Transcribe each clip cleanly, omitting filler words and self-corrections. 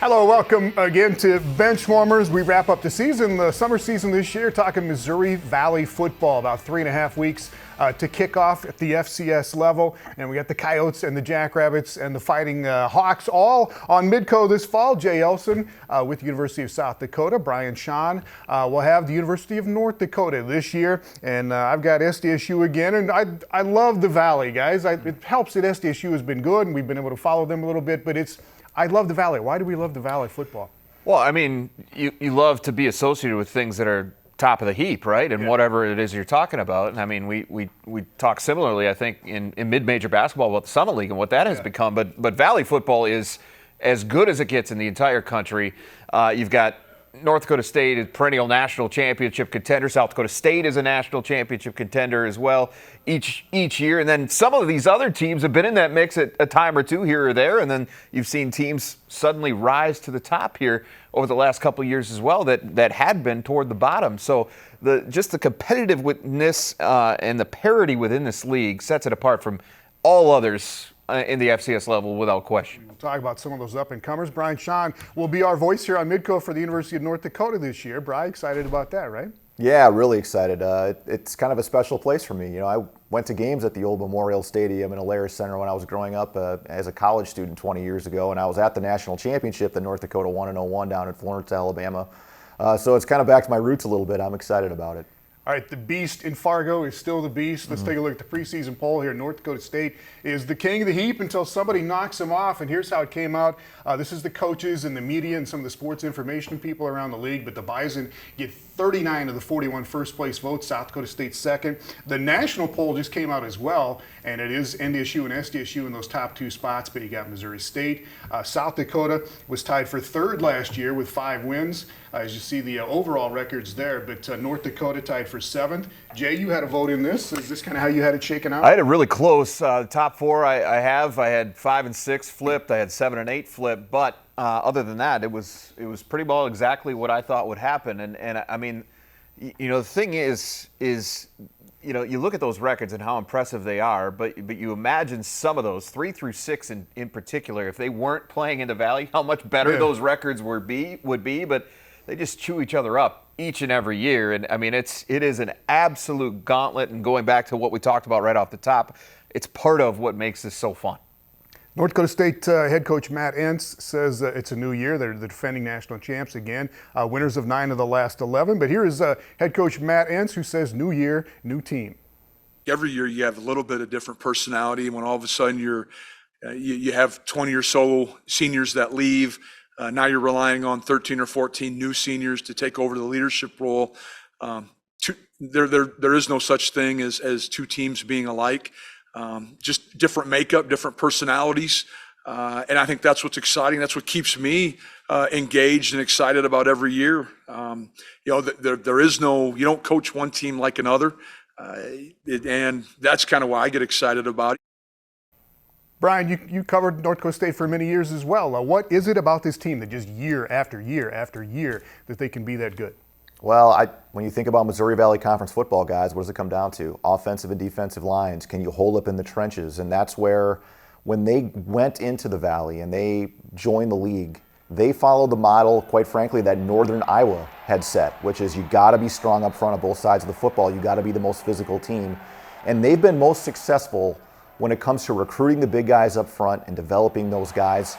Hello, welcome again to Benchwarmers. We wrap up the season, the summer season this year, talking Missouri Valley football. About 3.5 weeks to kick off at the FCS level. And we got the Coyotes and the Jackrabbits and the Fighting Hawks all on Midco this fall. Jay Elsen with the University of South Dakota. Shawn will have the University of North Dakota this year. And I've got SDSU again. And I love the Valley, guys. It helps that SDSU has been good and we've been able to follow them a little bit, but I love the Valley. Why do we love the Valley football? Well, I mean, you love to be associated with things that are top of the heap, right? And whatever it is you're talking about. And I mean, we talk similarly, I think, in mid-major basketball about the Summit League and what that has become. But Valley football is as good as it gets in the entire country. You've got North Dakota State is perennial national championship contender. South Dakota State is a national championship contender as well each year. And then some of these other teams have been in that mix at a time or two here or there. And then you've seen teams suddenly rise to the top here over the last couple of years as well that had been toward the bottom. So just the competitiveness and the parity within this league sets it apart from all others in the FCS level without question. We'll talk about some of those up-and-comers. Shawn will be our voice here on Midco for the University of North Dakota this year. Brian, excited about that, right? Yeah, really excited. It's kind of a special place for me. You know, I went to games at the old Memorial Stadium in Alaris Center when I was growing up as a college student 20 years ago, and I was at the national championship that North Dakota won in 01 down in Florence, Alabama. So it's kind of back to my roots a little bit. I'm excited about it. All right, the beast in Fargo is still the beast. Let's take a look at the preseason poll here. North Dakota State is the king of the heap until somebody knocks him off, and here's how it came out. This is the coaches and the media and some of the sports information people around the league, but the Bison get 39 of the 41 first-place votes, South Dakota State second. The national poll just came out as well, and it is NDSU and SDSU in those top two spots, but you got Missouri State. South Dakota was tied for third last year with 5 wins. As you see the overall records there, but North Dakota tied for 7th. Jay, you had a vote in this. Is this kind of how you had it shaken out? I had it really close. The top 4 I had 5 and 6 flipped. I had 7 and 8 flipped. But other than that, it was pretty well exactly what I thought would happen. And I mean, you know, the thing is you know, you look at those records and how impressive they are, but you imagine some of those 3 through 6 in particular, if they weren't playing in the Valley, how much better those records would be. But they just chew each other up each and every year. And I mean, it is an absolute gauntlet. And going back to what we talked about right off the top, it's part of what makes this so fun. North Dakota State head coach Matt Entz says it's a new year. They're the defending national champs again, winners of 9 of the last 11. But here is head coach Matt Entz, who says new year, new team. Every year you have a little bit of different personality. When all of a sudden you have 20 or so seniors that leave. Now you're relying on 13 or 14 new seniors to take over the leadership role. There is no such thing as two teams being alike. Just different makeup, different personalities. And I think that's what's exciting. That's what keeps me engaged and excited about every year. You know, there is no, you don't coach one team like another. And that's kind of why I get excited about it. Brian, you covered North Dakota State for many years as well. What is it about this team that just year after year after year that they can be that good? Well, when you think about Missouri Valley Conference football, guys, what does it come down to? Offensive and defensive lines. Can you hold up in the trenches? And that's where, when they went into the Valley and they joined the league, they followed the model, quite frankly, that Northern Iowa had set, which is you got to be strong up front on both sides of the football. You got to be the most physical team. And they've been most successful when it comes to recruiting the big guys up front and developing those guys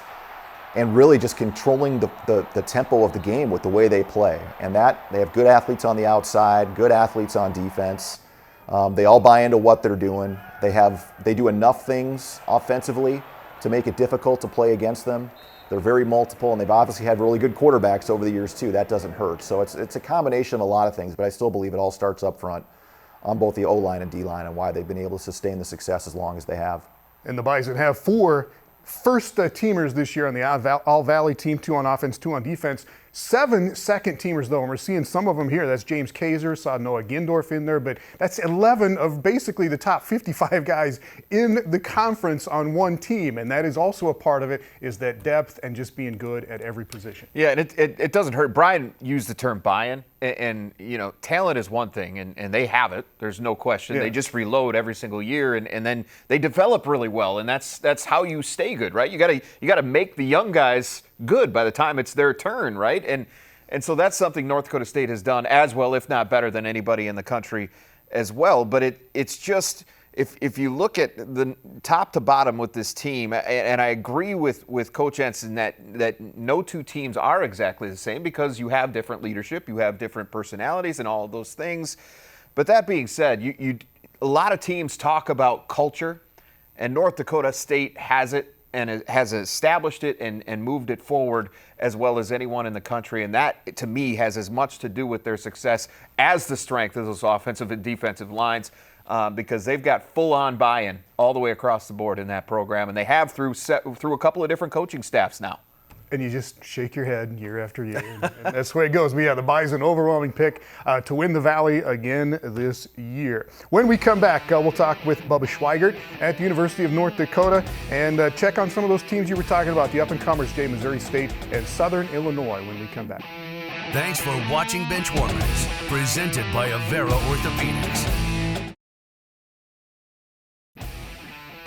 and really just controlling the tempo of the game with the way they play. And that they have good athletes on the outside, good athletes on defense. They all buy into what they're doing. They do enough things offensively to make it difficult to play against them. They're very multiple, and they've obviously had really good quarterbacks over the years too. That doesn't hurt. So it's a combination of a lot of things, but I still believe it all starts up front on both the O-line and D-line and why they've been able to sustain the success as long as they have. And the Bison have 4 first-teamers this year on the All-Valley team, 2 on offense, 2 on defense. 7 second-teamers, though, and we're seeing some of them here. That's James Kaiser, saw Noah Gindorf in there, but that's 11 of basically the top 55 guys in the conference on one team, and that is also a part of it, is that depth and just being good at every position. Yeah, and it doesn't hurt. Brian used the term buy-in, and you know, talent is one thing, and they have it. There's no question. Yeah. They just reload every single year, and then they develop really well, and that's how you stay good, right? You gotta make the young guys good by the time it's their turn, right? And so that's something North Dakota State has done as well, if not better than anybody in the country as well. But it's just, if you look at the top to bottom with this team, and I agree with Coach Elsen that no two teams are exactly the same because you have different leadership, you have different personalities and all of those things. But that being said, a lot of teams talk about culture, and North Dakota State has it and has established it and moved it forward as well as anyone in the country. And that, to me, has as much to do with their success as the strength of those offensive and defensive lines, because they've got full-on buy-in all the way across the board in that program, and they have through a couple of different coaching staffs now. And you just shake your head year after year. And that's the way it goes. But yeah, the Bison overwhelming pick to win the Valley again this year. When we come back, we'll talk with Bubba Schweigert at the University of North Dakota and check on some of those teams you were talking about, the up-and-comers, Missouri State and Southern Illinois, when we come back. Thanks for watching Benchwarmers, presented by Avera Orthopedics.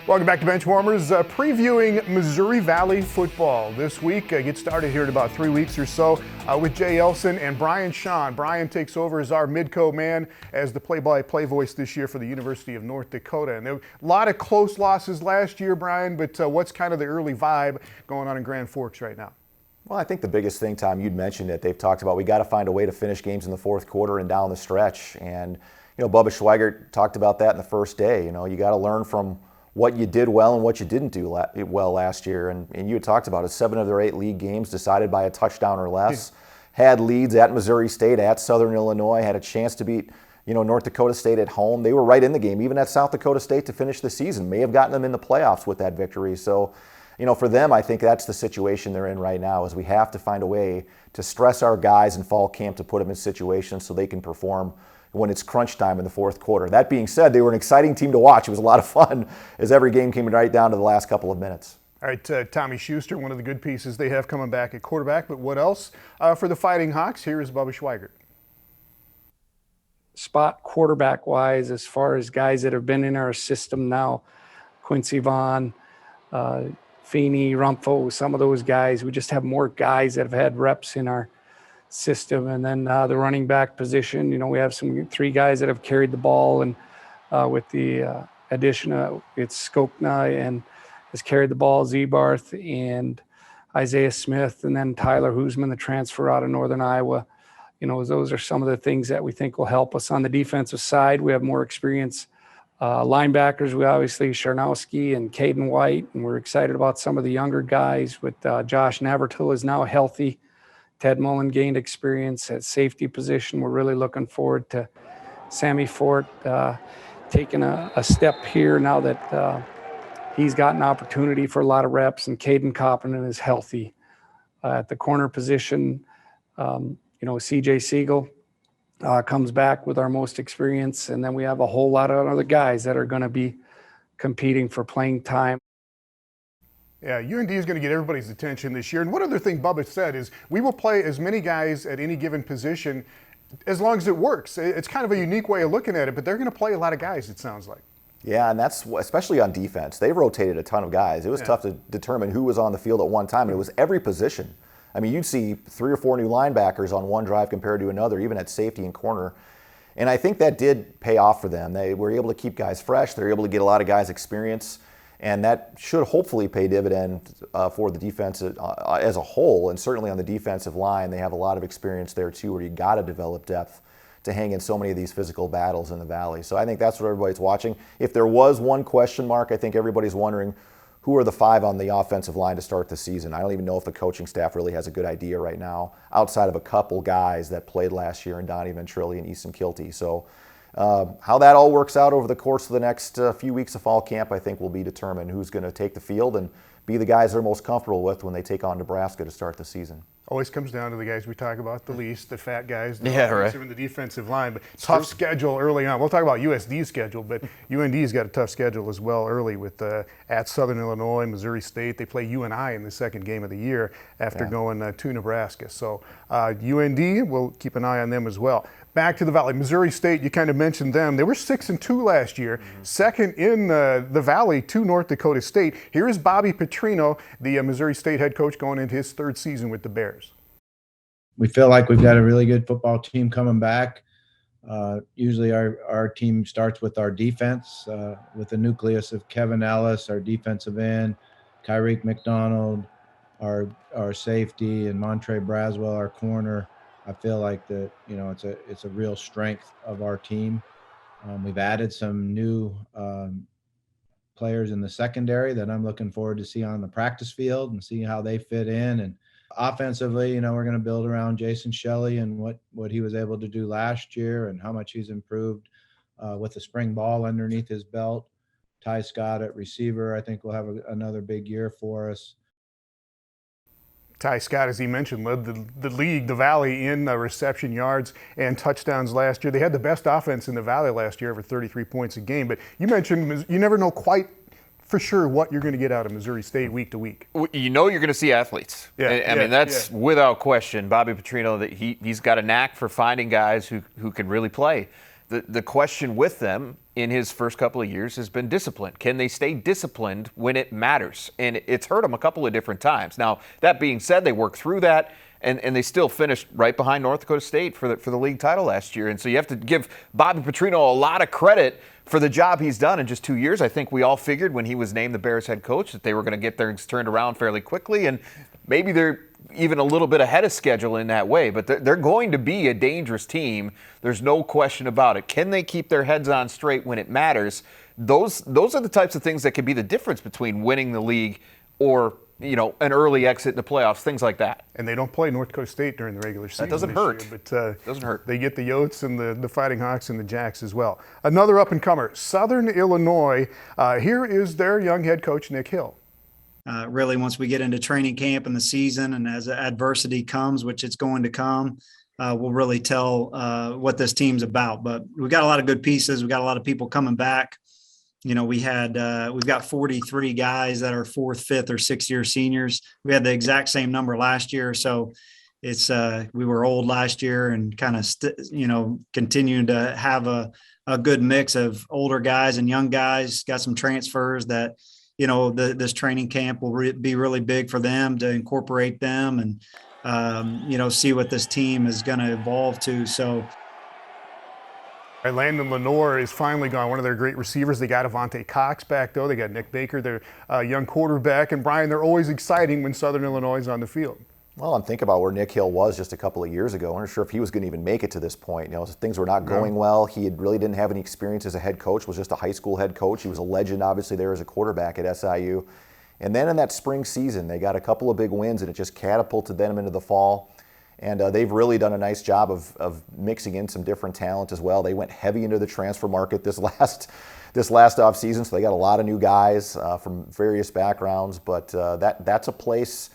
Welcome back to Benchwarmers, previewing Missouri Valley football this week. Get started here in about 3 weeks or so with Jay Elsen and Brian Shawn. Brian takes over as our Midco man as the play-by-play voice this year for the University of North Dakota. And there were a lot of close losses last year, Brian, but what's kind of the early vibe going on in Grand Forks right now? Well, I think the biggest thing, Tom, you'd mentioned it, they've talked about we got to find a way to finish games in the fourth quarter and down the stretch. And, Bubba Schweigert talked about that in the first day. You got to learn from what you did well and what you didn't do well last year. And you had talked about it, 7 of their 8 league games decided by a touchdown or less. Had leads at Missouri State, at Southern Illinois, had a chance to beat North Dakota State at home. They were right in the game, even at South Dakota State to finish the season. May have gotten them in the playoffs with that victory. So, for them, I think that's the situation they're in right now, is we have to find a way to stress our guys in fall camp to put them in situations so they can perform when it's crunch time in the fourth quarter. That being said, they were an exciting team to watch. It was a lot of fun as every game came right down to the last couple of minutes. All right, Tommy Schuster, one of the good pieces they have coming back at quarterback. But what else for the Fighting Hawks? Here is Bubba Schweigert. Spot quarterback-wise, as far as guys that have been in our system now, Quincy Vaughn, Feeney, Rumpho, some of those guys. We just have more guys that have had reps in our system. And then the running back position, we have 3 guys that have carried the ball, and with the addition of it's Skokna and has carried the ball, Zebarth and Isaiah Smith, and then Tyler Husman, the transfer out of Northern Iowa. Those are some of the things that we think will help us on the defensive side. We have more experience. Linebackers, we obviously Sharnowski and Caden White, and we're excited about some of the younger guys with Josh Navertil is now healthy. Ted Mullen gained experience at safety position. We're really looking forward to Sammy Fort taking a step here now that he's got an opportunity for a lot of reps, and Caden Coppinen is healthy. At the corner position, CJ Siegel comes back with our most experience, and then we have a whole lot of other guys that are going to be competing for playing time. Yeah, UND is going to get everybody's attention this year. And one other thing Bubba said is we will play as many guys at any given position as long as it works. It's kind of a unique way of looking at it, but they're going to play a lot of guys, it sounds like. Yeah, and that's especially on defense. They rotated a ton of guys. It was tough to determine who was on the field at one time, and it was every position. I mean, you'd see 3 or 4 new linebackers on one drive compared to another, even at safety and corner. And I think that did pay off for them. They were able to keep guys fresh. They were able to get a lot of guys experience. And that should hopefully pay dividend for the defense as a whole, and certainly on the defensive line. They have a lot of experience there too, where you got to develop depth to hang in so many of these physical battles in the Valley. So I think that's what everybody's watching. If there was one question mark, I think everybody's wondering who are the 5 on the offensive line to start the season. I don't even know if the coaching staff really has a good idea right now, outside of a couple guys that played last year in Donnie Ventrelli and Easton Kilty. So how that all works out over the course of the next few weeks of fall camp, I think will be determined who's going to take the field and be the guys they're most comfortable with when they take on Nebraska to start the season. Always comes down to the guys we talk about the least, the fat guys, the in the defensive line. But tough schedule early on. We'll talk about USD's schedule, but UND's got a tough schedule as well early with at Southern Illinois, Missouri State. They play UNI in the second game of the year after going to Nebraska. So UND, we'll keep an eye on them as well. back to the Valley. Missouri State, you kind of mentioned them. They were 6-2 last year, second in the Valley to North Dakota State. Here is Bobby Petrino, the Missouri State head coach, going into his third season with the Bears. We feel like we've got a really good football team coming back. Usually our team starts with our defense, with the nucleus of Kevin Ellis, our defensive end, Kyrique McDonald, our safety, and Montre Braswell, our corner. I feel like that, it's a real strength of our team. We've added some new players in the secondary that I'm looking forward to see on the practice field and see how they fit in. And offensively, we're going to build around Jason Shelley and what he was able to do last year and how much he's improved with the spring ball underneath his belt. Ty Scott at receiver, I think will have another big year for us. Ty Scott, as he mentioned, led the league, the Valley, in reception yards and touchdowns last year. They had the best offense in the Valley last year, over 33 points a game. But you mentioned you never know quite for sure what you're going to get out of Missouri State week to week. You're going to see athletes. I mean, that's without question. Bobby Petrino, that he's got a knack for finding guys who can really play. The question with them in his first couple of years has been discipline. Can they stay disciplined when it matters? And it's hurt them a couple of different times. Now, that being said, they worked through that, and they still finished right behind North Dakota State for the league title last year. And so you have to give Bobby Petrino a lot of credit for the job he's done in just 2 years. I think we all figured when he was named the Bears head coach that they were going to get things turned around fairly quickly, and maybe they're even a little bit ahead of schedule in that way. But they're going to be a dangerous team. There's no question about it. Can they keep their heads on straight when it matters? Those are the types of things that can be the difference between winning the league or an early exit in the playoffs, things like that. And they don't play North Dakota State during the regular season. That doesn't hurt. Year, but doesn't hurt. They get the Yotes and the Fighting Hawks and the Jacks as well. Another up-and-comer, Southern Illinois. Here is their young head coach, Nick Hill. Really, once we get into training camp and the season, and as adversity comes, which it's going to come, we'll really tell what this team's about. But we've got a lot of good pieces. We've got a lot of people coming back. We've got 43 guys that are 4th, 5th, or 6th-year seniors. We had the exact same number last year. So it's we were old last year and kind of, continuing to have a good mix of older guys and young guys. Got some transfers that, this training camp will be really big for them to incorporate them and, see what this team is going to evolve to. So. Landon Lenore is finally gone, one of their great receivers. They got Avante Cox back, though. They got Nick Baker, their young quarterback. And, Brian, they're always exciting when Southern Illinois is on the field. Well, and think about where Nick Hill was just a couple of years ago. I'm not sure if he was going to even make it to this point. Things were not going well. He really didn't have any experience as a head coach, was just a high school head coach. He was a legend, obviously, there as a quarterback at SIU. And then in that spring season, they got a couple of big wins, and it just catapulted them into the fall. And they've really done a nice job of mixing in some different talent as well. They went heavy into the transfer market this last offseason, so they got a lot of new guys from various backgrounds. But that's a place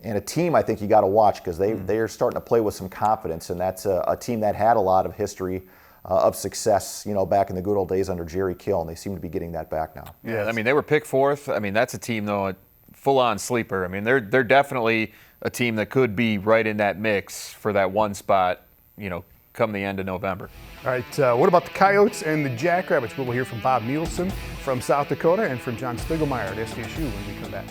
and a team I think you got to watch because they're starting to play with some confidence, and that's a team that had a lot of history of success, back in the good old days under Jerry Kill, and they seem to be getting that back now. Yeah, I mean, they were picked 4th. I mean, that's a team, though, full-on sleeper. I mean, they're definitely a team that could be right in that mix for that one spot, come the end of November. All right, what about the Coyotes and the Jackrabbits? We'll hear from Bob Nielsen from South Dakota and from John Stiegelmeier at SDSU when we come back.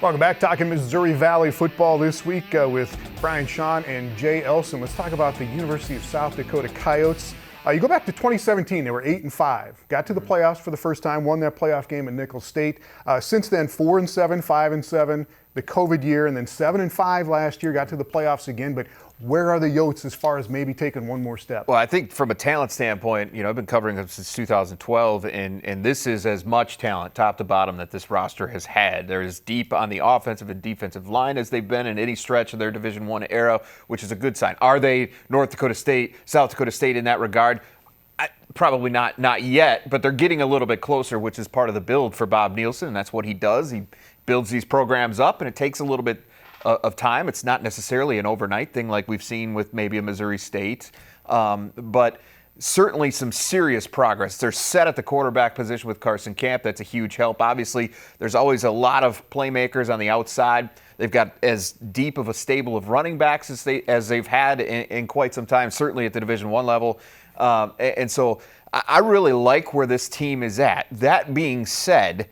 Welcome back, talking Missouri Valley football this week with Brian, Shawn, and Jay Elsen. Let's talk about the University of South Dakota Coyotes. You go back to 2017, they were 8-5, got to the playoffs for the first time, won that playoff game at Nicholls State. Since then, 4-7, 5-7, the COVID year, and then 7-5 last year, got to the playoffs again. But where are the Yotes as far as maybe taking one more step? Well, I think from a talent standpoint, I've been covering them since 2012, and this is as much talent, top to bottom, that this roster has had. They're as deep on the offensive and defensive line as they've been in any stretch of their Division I era, which is a good sign. Are they North Dakota State, South Dakota State in that regard? Probably not yet, but they're getting a little bit closer, which is part of the build for Bob Nielsen, and that's what he does. He builds these programs up, and it takes a little bit of time. It's not necessarily an overnight thing like we've seen with maybe a Missouri State, but certainly some serious progress. They're set at the quarterback position with Carson Camp. That's a huge help. Obviously, there's always a lot of playmakers on the outside. They've got as deep of a stable of running backs as they've had in quite some time, certainly at the Division I level. And so I really like where this team is at. That being said,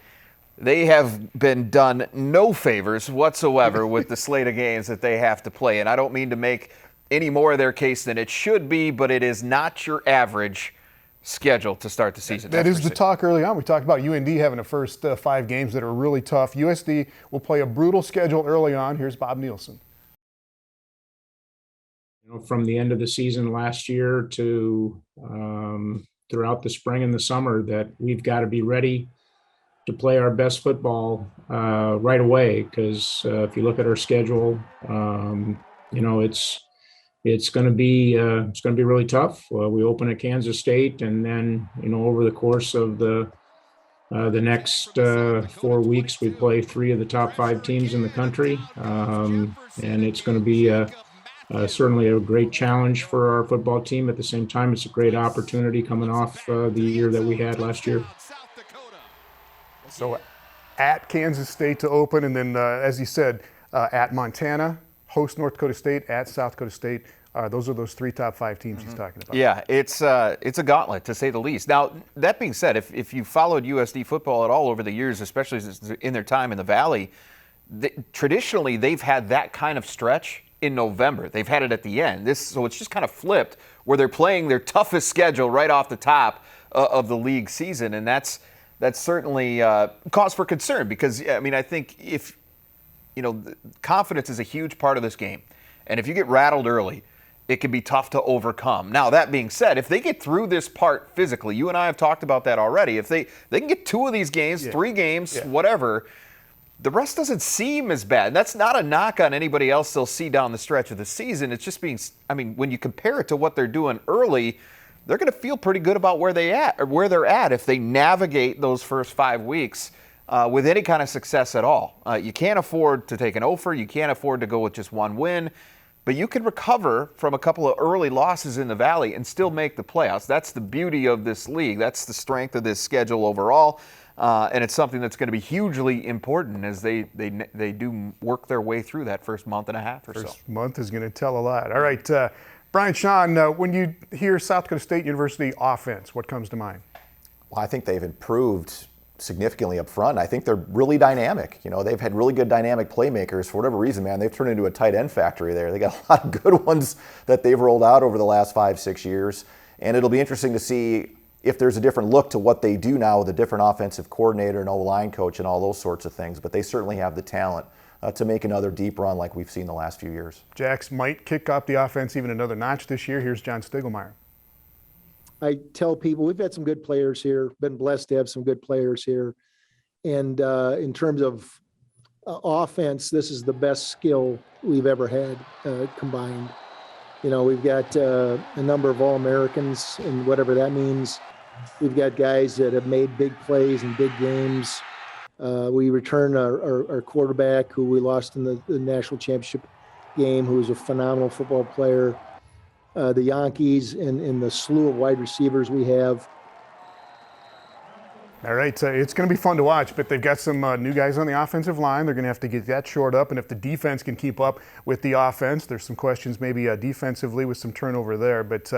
they have been done no favors whatsoever with the slate of games that they have to play. And I don't mean to make any more of their case than it should be, but it is not your average schedule to start the season. That is the talk early on. We talked about UND having the first 5 games that are really tough. USD will play a brutal schedule early on. Here's Bob Nielsen. From the end of the season last year to throughout the spring and the summer, that we've got to be ready to play our best football right away. Because if you look at our schedule, it's going to be really tough. We open at Kansas State, and then over the course of the next 4 weeks, we play 3 of the top 5 teams in the country, and it's going to be certainly a great challenge for our football team. At the same time, it's a great opportunity coming off the year that we had last year. So at Kansas State to open, and then, as you said, at Montana, host North Dakota State, at South Dakota State. Those are those 3 top 5 teams he's talking about. Yeah, it's a gauntlet, to say the least. Now, that being said, if you followed USD football at all over the years, especially in their time in the Valley, traditionally they've had that kind of stretch in November. They've had it at the end. So it's just kind of flipped, where they're playing their toughest schedule right off the top of the league season, and that's certainly cause for concern, because I think if confidence is a huge part of this game, and if you get rattled early, it can be tough to overcome. Now, that being said, if they get through this part physically, you and I have talked about that already. If they can get 2 of these games, 3 games, whatever, the rest doesn't seem as bad. And that's not a knock on anybody else they'll see down the stretch of the season. It's just when you compare it to what they're doing early, they're going to feel pretty good about where they're at if they navigate those first 5 weeks with any kind of success at all. You can't afford to take an offer. You can't afford to go with just 1 win. But you can recover from a couple of early losses in the Valley and still make the playoffs. That's the beauty of this league. That's the strength of this schedule overall. And it's something that's going to be hugely important as they do work their way through that first month and a half or so. First month is going to tell a lot. All right, Brian, Shawn, when you hear South Dakota State University offense, what comes to mind? Well, I think they've improved significantly up front. I think they're really dynamic. They've had really good dynamic playmakers. For whatever reason, man, they've turned into a tight end factory there. They got a lot of good ones that they've rolled out over the last 5-6 years. And it'll be interesting to see if there's a different look to what they do now with a different offensive coordinator and O-line coach and all those sorts of things. But they certainly have the talent to make another deep run like we've seen the last few years. Jacks might kick up the offense even another notch this year. Here's John Stiglmeyer. I tell people we've had some good players here, been blessed to have some good players here. And in terms of offense, this is the best skill we've ever had combined. We've got a number of All-Americans, and whatever that means. We've got guys that have made big plays in big games. We return our quarterback, who we lost in the national championship game, who was a phenomenal football player. The Yankees and the slew of wide receivers we have. All right, it's going to be fun to watch, but they've got some new guys on the offensive line. They're going to have to get that shored up, and if the defense can keep up with the offense, there's some questions maybe defensively with some turnover there. But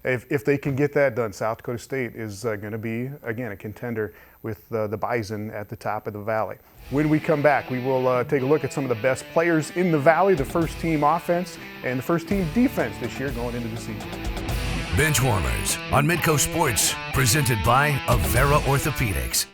if they can get that done, South Dakota State is going to be, again, a contender with the Bison at the top of the Valley. When we come back, we will take a look at some of the best players in the Valley, the first team offense and the first team defense this year going into the season. Benchwarmers on Midco Sports, presented by Avera Orthopedics.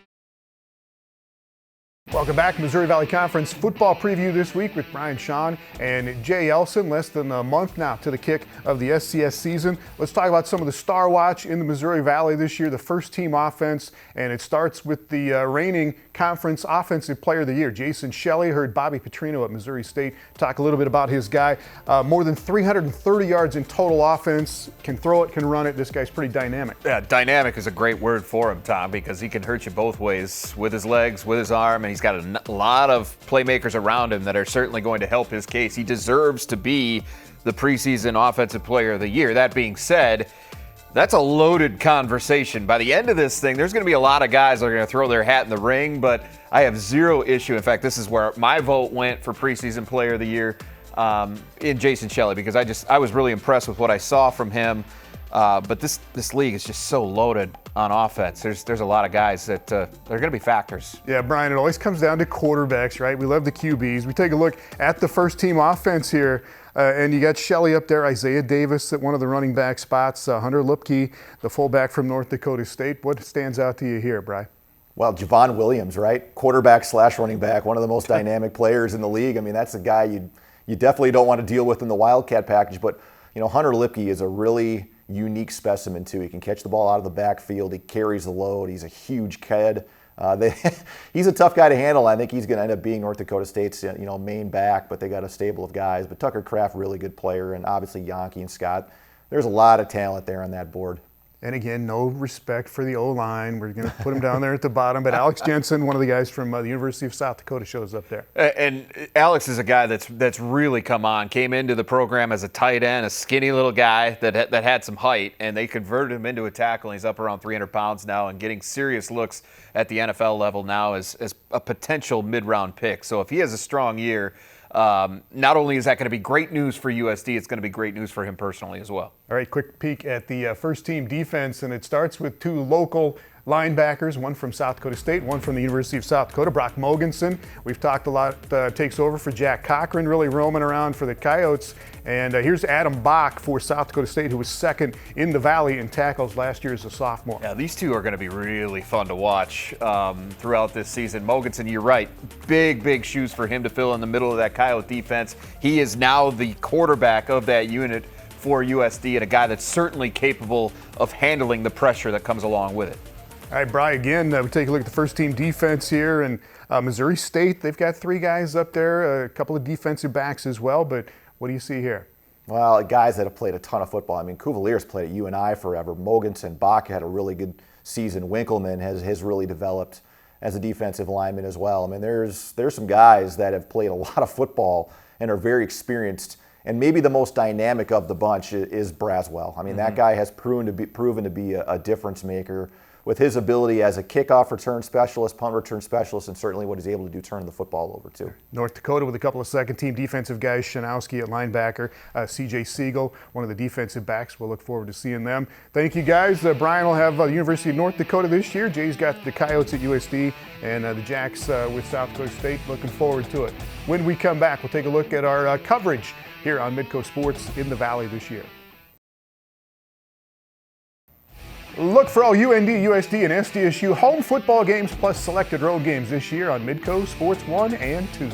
Welcome back. Missouri Valley Conference football preview this week with Brian, Shawn, and Jay Elsen. Less than a month now to the kick of the SCS season. Let's talk about some of the star watch in the Missouri Valley this year, the first team offense, and it starts with the reigning conference offensive player of the year, Jason Shelley. Heard Bobby Petrino at Missouri State talk a little bit about his guy. More than 330 yards in total offense, can throw it, can run it. This guy's pretty dynamic. Yeah, dynamic is a great word for him, Tom, because he can hurt you both ways, with his legs, with his arm, and he's got a lot of playmakers around him that are certainly going to help his case. He deserves to be the preseason offensive player of the year. That being said, That's a loaded conversation. By the end of this thing, there's going to be a lot of guys that are going to throw their hat in the ring, but I have zero issue. In fact, this is where my vote went for preseason player of the year in Jason Shelley, because I was really impressed with what I saw from him. But this league is just so loaded on offense. There's a lot of guys that they're going to be factors. Yeah, Brian, it always comes down to quarterbacks, right? We love the QBs. We take a look at the first team offense here, and you got Shelley up there, Isaiah Davis at one of the running back spots, Hunter Lupke, the fullback from North Dakota State. What stands out to you here, Brian? Well, Javon Williams, right? Quarterback / running back, one of the most dynamic players in the league. I mean, that's a guy you definitely don't want to deal with in the Wildcat package. But, Hunter Lupke is a really unique specimen, too. He can catch the ball out of the backfield. He carries the load. He's a huge kid. He's a tough guy to handle. I think he's going to end up being North Dakota State's main back, but they got a stable of guys. But Tucker Kraft, really good player, and obviously Yankee and Scott. There's a lot of talent there on that board. And again, no respect for the O-line. We're going to put him down there at the bottom. But Alex Jensen, one of the guys from the University of South Dakota, shows up there. And Alex is a guy that's really come on. Came into the program as a tight end, a skinny little guy that had some height, and they converted him into a tackle. And he's up around 300 pounds now and getting serious looks at the NFL level now as a potential mid-round pick. So if he has a strong year, not only is that going to be great news for USD, it's going to be great news for him personally as well. All right, quick peek at the first team defense, and it starts with two local linebackers, one from South Dakota State, one from the University of South Dakota, Brock Mogensen. We've talked a lot, takes over for Jack Cochran, really roaming around for the Coyotes. And here's Adam Bach for South Dakota State, who was second in the Valley in tackles last year as a sophomore. Yeah, these two are going to be really fun to watch throughout this season. Mogensen, you're right. Big shoes for him to fill in the middle of that Coyote defense. He is now the quarterback of that unit for USD, and a guy that's certainly capable of handling the pressure that comes along with it. All right, Brian, again, we take a look at the first team defense here. And Missouri State, they've got three guys up there, a couple of defensive backs as well. But what do you see here? Well, guys that have played a ton of football. I mean, Cuvalier's played at UNI forever. Mogensen, Bach had a really good season. Winkleman has really developed as a defensive lineman as well. I mean, there's some guys that have played a lot of football and are very experienced. And maybe the most dynamic of the bunch is Braswell. I mean, that guy has proven to be a difference maker with his ability as a kickoff return specialist, punt return specialist, and certainly what he's able to do turning the football over too. North Dakota with a couple of second-team defensive guys, Shanowski at linebacker, C.J. Siegel, one of the defensive backs. We'll look forward to seeing them. Thank you, guys. Brian will have the University of North Dakota this year. Jay's got the Coyotes at USD, and the Jacks with South Dakota State. Looking forward to it. When we come back, we'll take a look at our coverage here on Midco Sports in the Valley this year. Look for all UND, USD, and SDSU home football games plus selected road games this year on Midco Sports 1 and 2.